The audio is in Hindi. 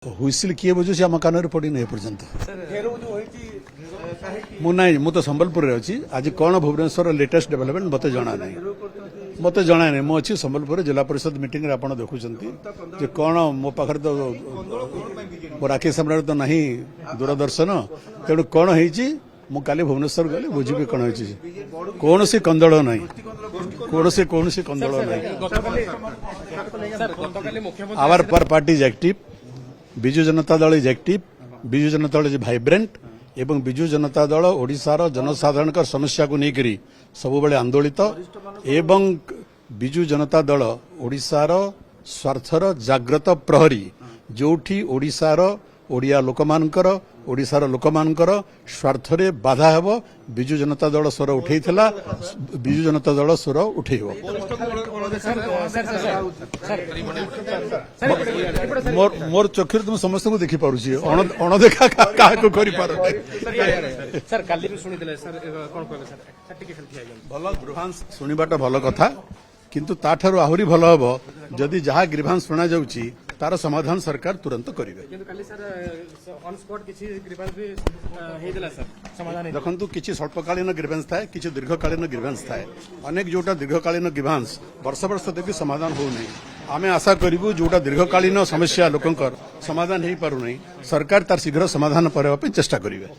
हुइसिल किए बुझुसी आम कान पड़ी नहीं पर्यंत मु तो संबलपुर रे अच्छी आज कौन भुवनेश्वर लेटेस्ट डेवलपमेंट मत जना नहीं मु अच्छी संबलपुर जिला परिषद मीटिंग रे आपण देखुचंती कौन मो पाखर तो मो राखी सम्राट तो नहीं दूरदर्शन तेणु कौन होईची मु काली भुवनेश्वर गली बुझी कौन होईची कौन सी कंदल नहीं कौन सी कंदल नहीं आवर पर party is active Biju Janata Dal is active Biju Janata Dal is भाइब्रेंट एवं विजु जनता दल ओडिशार जनसाधारण समस्या को लेकर सब बेले आंदोलित एवं विजु जनता दल ओडिशार स्वार्थर जाग्रत प्रहरी जोठी ओडिशार ओडिया लोकमानकर ओडिशार लोकमानकर स्वार्थरे बाधा हेब विजु जनता दल स्वर उठेइथिला विजु जनता दल स्वर उठेइबो मोर चक्षुर तुम समस्त को देखि पारुछि अणदेखा का को करि पार सर काली भी सुनि दिले सर कोन कहले सर टिके खाली थिया भलो ग्रीवांस सुनिबाटा भलो कथा किंतु ताठारु आहुरी भलो हबो जदि जहा ग्रीवांस सुना जाउछि तार समाधान सरकार तुरंत करिवे किंतु काली सर ऑन स्पॉट किछि ग्रीवांस भी हे दिला सर समाधान देखंतु किछि स्वल्पकालीन ग्रीवांस थाए किछि दीर्घकालीन ग्रीवांस थाए अनेक जोटा दीर्घकालीन ग्रीवांस वर्ष वर्ष देखि समाधान हो नहीं आमे आशा करिवु जोटा दीर्घकालीन समस्या लोकंकर समाधान हे पारु नहीं सरकार तार शीघ्र समाधान करबा पे चेष्टा करिवे।